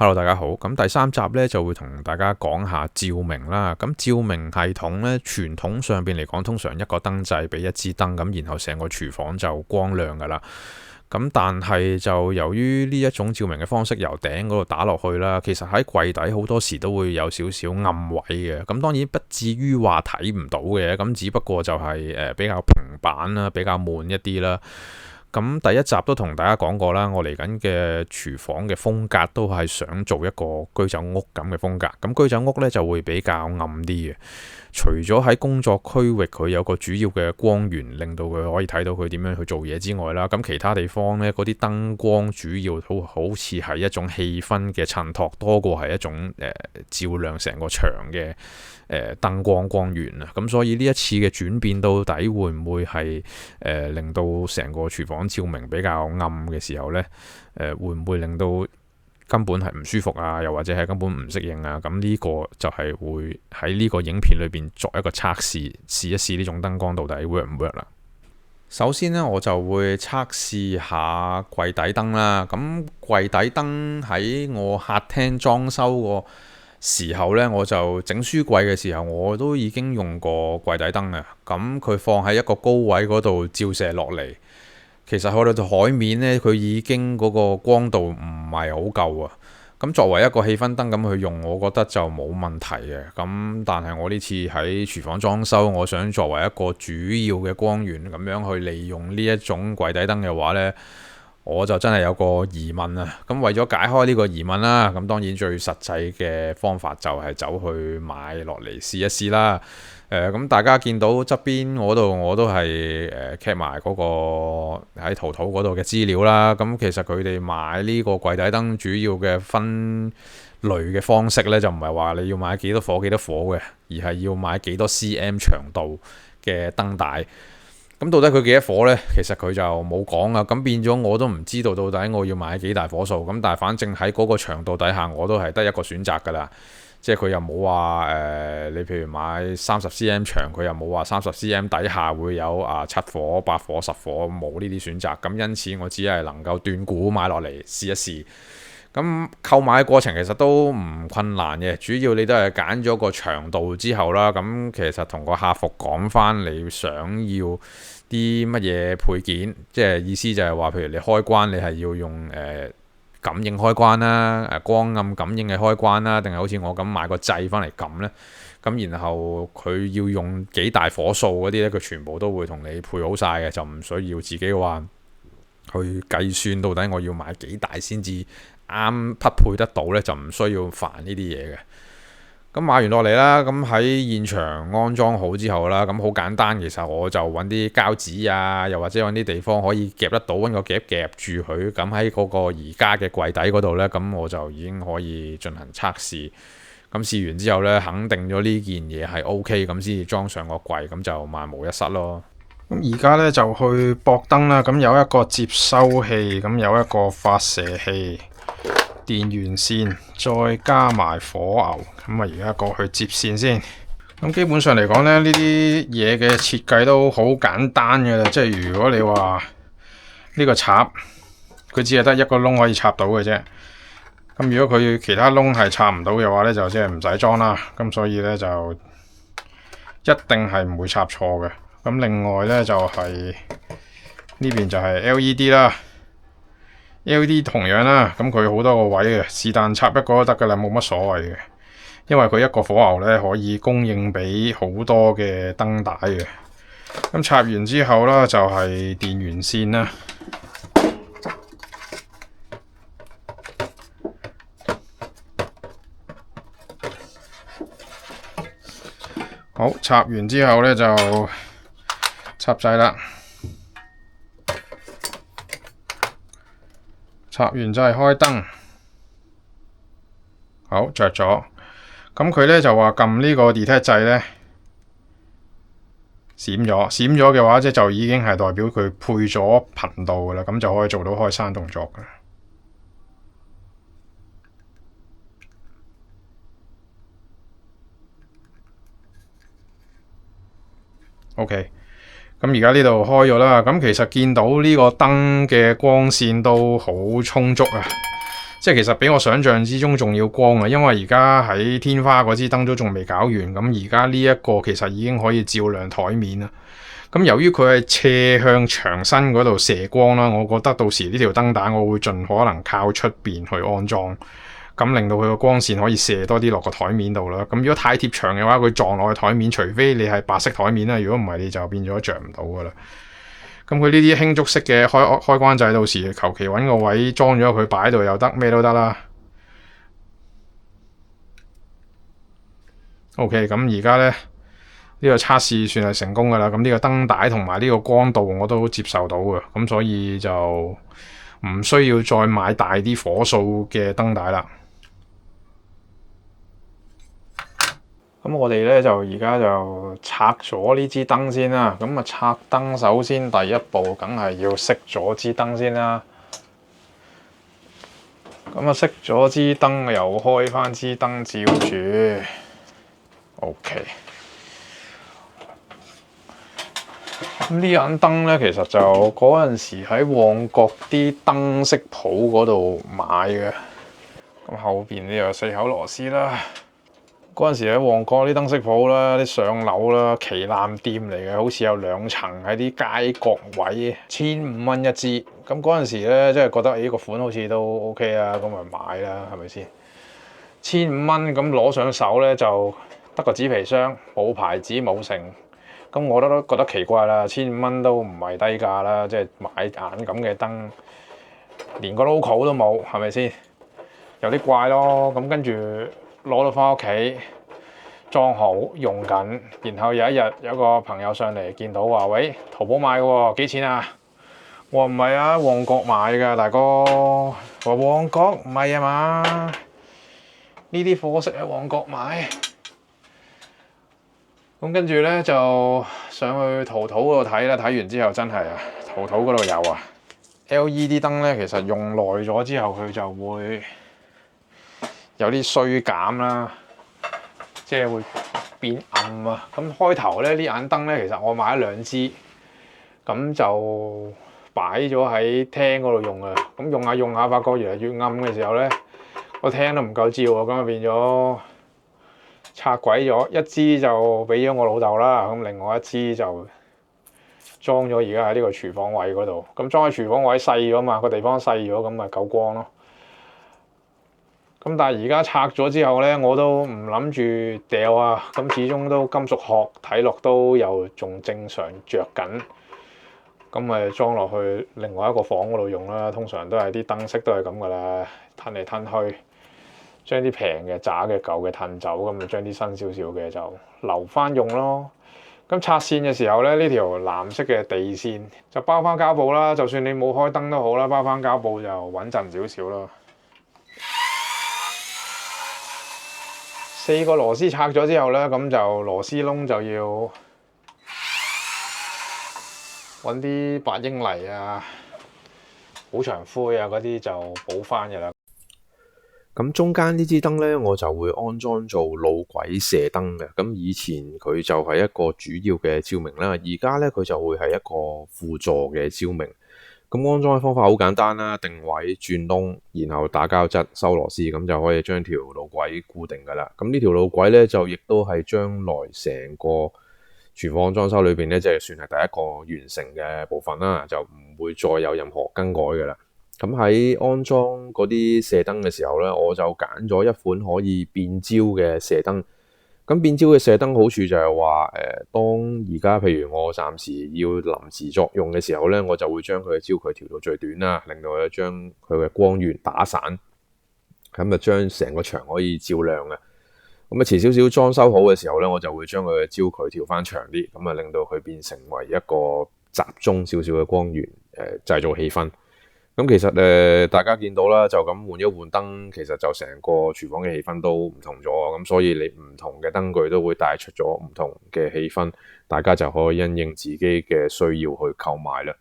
Hello，大家好。咁第三集呢，就會同大家講下照明啦。咁照明系統呢，傳統上邊嚟講，通常一個燈掣俾一支燈咁，然後成個廚房就光亮噶啦。咁但係就由於呢一種照明嘅方式由頂嗰度打落去啦，其實喺櫃底好多時都會有少少暗位嘅。咁當然不至於話睇唔到嘅，咁只不過就係比較平板啦，比較悶一啲啦。咁第一集都同大家講過啦，我嚟緊嘅廚房嘅風格都係想做一個居酒屋咁嘅風格。咁居酒屋呢就會比較暗啲嘅，除咗喺工作區域佢有個主要嘅光源，令到佢可以睇到佢點樣去做嘢之外啦，咁其他地方呢，嗰啲燈光主要都好似係一種氣氛嘅襯托，多過係一種照亮成個牆嘅燈光源啊。咁所以呢一次嘅轉變到底會唔會係令到成個廚房照明比較暗嘅時候呢？會唔會令到根本係唔舒服啊？又或者係根本唔適應啊？咁呢個就係會喺呢個影片裏邊作一個測試，試一試呢種燈光到底 work 唔 work 啦。首先呢，我就會測試下櫃底燈啦。咁櫃底燈喺我客廳裝修個時候呢，我就整書櫃嘅時候，我都已經用過櫃底燈啊。咁佢放喺一個高位嗰度照射落嚟，其實去到台面呢，佢已經嗰個光度唔係好夠啊。咁作為一個氣氛燈咁去用，我覺得就冇問題嘅。咁但係我呢次喺廚房裝修，我想作為一個主要嘅光源咁樣去利用呢一種櫃底燈嘅話呢，我就真係有個疑問啊。咁為咗解開呢個疑問啦，咁當然最實際嘅方法就係走去買落嚟試一試啦。咁大家見到側邊嗰度我都係cap 埋嗰個喺圖嗰度嘅資料啦。咁其實佢哋買呢個櫃底燈主要嘅分類嘅方式呢，就唔係話你要買幾多火嘅，而係要買幾多 cm 長度嘅燈帶。咁到底佢幾多火呢？其實佢就冇講啊。咁變咗我都唔知道到底我要買幾大火數。咁但係反正喺嗰個長度底下，我都係得一個選擇㗎啦。即係佢又冇話你譬如買30cm 長，佢又冇話30cm 底下會有7火、8火、10火，冇呢啲選擇。咁因此我只係能夠斷估買落嚟試一試。咁購買嘅過程其實都唔困難嘅，主要你都係揀咗個長度之後啦。咁其實同個客服講翻你想要啲乜嘢配件，即係意思就係話，譬如你開關你係要用感應開關啦，光暗感應嘅開關啦，定係好似我咁買個掣翻嚟撳呢？咁然後佢要用幾大火數嗰啲呢，佢全部都會同你配好晒嘅，就唔需要自己話去計算到底我要買幾大先至啱匹配得到呢，就唔需要煩呢啲嘢嘅。咁買完落嚟啦，咁喺現場安裝好之後啦，咁好簡單，其實我就揾啲膠紙啊，又或者揾啲地方可以夾得到，揾個夾夾住佢，咁喺嗰個而家嘅櫃底嗰度呢，咁我就已經可以進行測試。咁試完之後呢，肯定咗呢件嘢係 OK，咁先至裝上個櫃，咁就萬無一失咯。咁而家呢，就去駁燈啦，咁有一個接收器，咁有一個發射器。電源線再加埋火牛，咁啊而家過去接線先。咁基本上嚟講呢，呢啲嘢嘅設計都好簡單嘅啦。即係如果你話呢個插，佢只係得一個窿可以插到嘅啫。咁如果佢其他窿係插唔到嘅話呢，就即係唔使裝啦。咁所以呢，就一定係唔會插錯嘅。咁另外呢，就係呢邊就係 LED 啦。LED 同樣啦，咁佢好多個位嘅，是但插一個都得噶啦，冇乜所謂嘅。因為佢一個火牛咧可以供應俾好多嘅燈帶嘅。咁插完之後啦，就係電源線啦。好，插完之後咧就插掣啦。插完就係開燈，好，着咗。咁佢咧就話撳呢個 detect 掣咧，閃咗嘅話，即就已經係代表佢配咗頻道噶啦，咁就可以做到開閂動作噶。OK。咁而家呢度開咗啦，咁其實見到呢個燈嘅光線都好充足啊，即係其實比我想象之中仲要光啊，因為而家喺天花嗰支燈都仲未搞完，咁而家呢一個其實已經可以照亮台面啦。咁由於佢係斜向牆身嗰度射光啦，我覺得到時呢條燈帶我會盡可能靠出邊去安裝，咁令到佢個光線可以射多啲落個台面度啦。咁如果太貼牆嘅話，佢撞落去台面，除非你係白色台面啦，如果唔係你就變咗着唔到噶啦。咁佢呢啲輕觸式嘅開關掣，到時求其揾個位裝咗佢擺度又得，咩都得啦。OK，咁而家呢個測試算係成功噶啦。咁呢個燈帶同埋呢個光度我都接受到嘅，咁所以就唔需要再買大啲火數嘅燈帶啦。咁我哋咧就而家就拆咗呢支燈先啦。咁啊拆燈首先第一步梗係要熄咗支燈先啦。咁啊熄咗支燈，又開翻支燈照住。OK。咁呢盞燈咧，其實就嗰陣時喺旺角啲燈飾鋪嗰度買嘅。咁後邊呢有4口螺絲啦。嗰陣時喺旺角啲燈飾鋪啦，啲上樓啦，旗艦店嚟嘅，好似有2層喺啲街角位，1500蚊一支。咁嗰陣時咧，即係覺得呢個款好似都 OK 啊，咁咪買啦，係咪先？1500蚊咁攞上手咧，就得個紙皮箱，冇牌子冇成。咁我都覺得奇怪啦，1500蚊都唔係低價啦，即係買眼咁嘅燈，連個 logo 都冇，係咪先？有啲怪咯。咁跟住攞到翻屋企裝好用緊，然後有一日有個朋友上嚟見到話：喂，淘寶買嘅喎，幾錢啊？我話唔係啊，旺角買㗎，大哥。話旺角唔係啊嘛？呢啲貨色喺旺角買。咁跟住咧就上去淘淘嗰度睇啦，睇完之後真係啊，淘淘嗰度有啊。LED 燈咧，其實用耐咗之後，佢就會有啲衰減啦，即係會變暗啊。咁開頭咧呢眼燈咧，其實我買咗2支，咁就擺咗喺廳嗰度用啊。咁用下用下，發覺越嚟越暗嘅時候咧，個廳都唔夠照啊，咁就變咗拆鬼咗。一支就俾咗我老豆啦，咁另外一支就裝咗而家喺呢個廚房位嗰度。咁裝喺廚房位細咗嘛，個地方細咗，咁咪夠光咯。咁但係而家拆咗之後咧，我都唔諗住掉啊。咁始終都金屬殼，睇落都又仲正常着緊。咁咪裝落去另外一個房嗰度用啦。通常都係啲燈飾都係咁噶啦，褪嚟褪去，將啲平嘅渣嘅舊嘅褪走，咁就將啲新少少嘅就留翻用咯。咁拆線嘅時候咧，呢條藍色嘅地線就包翻膠布啦。就算你冇開燈都好啦，包翻膠布就穩陣少少咯。4個螺絲拆咗之後咧，咁就螺絲窿就要揾啲白英泥啊、補牆灰啊嗰啲就補翻嘅啦。咁中間呢支燈咧，我就會安裝做路軌射燈嘅。咁以前佢就係一個主要嘅照明啦，而家咧佢就會係一個輔助嘅照明。咁安裝嘅方法好簡單啦，定位、轉窿，然後打膠質、收螺絲，咁就可以將條路軌固定噶啦。咁呢條路軌咧就亦都係將來成個廚房裝修裏邊咧，即係算係第一個完成嘅部分啦，就唔會再有任何更改噶啦。咁喺安裝嗰啲射燈嘅時候咧，我就揀咗一款可以變焦嘅射燈。咁變焦嘅射燈好處就係話，當而家譬如我暫時要臨時作用嘅時候咧，我就會將佢嘅焦距調到最短啦，令到佢將佢嘅光源打散，咁就將成個牆可以照亮嘅。咁啊遲少少裝修好嘅時候咧，我就會將佢嘅焦距調翻長啲，咁啊令到佢變成為一個集中少少嘅光源，製造氣氛。咁其實大家見到啦，就咁換一換燈，其實就成個廚房嘅氣氛都唔同咗。咁所以你唔同嘅燈具都會帶出咗唔同嘅氣氛，大家就可以因應自己嘅需要去購買啦。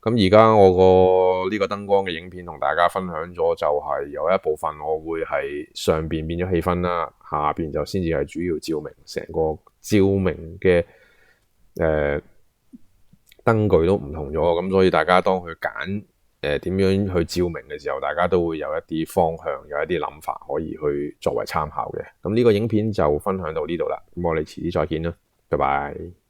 咁而家我個呢個燈光嘅影片同大家分享咗，就係有一部分我會係上邊變咗氣氛啦，下邊就先至係主要照明，成個照明嘅燈具都唔同咗。咁所以大家當佢揀點樣去照明嘅時候，大家都會有一啲方向，有一啲諗法可以去作為參考嘅。咁呢個影片就分享到呢度啦，咁我哋遲啲再見啦，拜拜。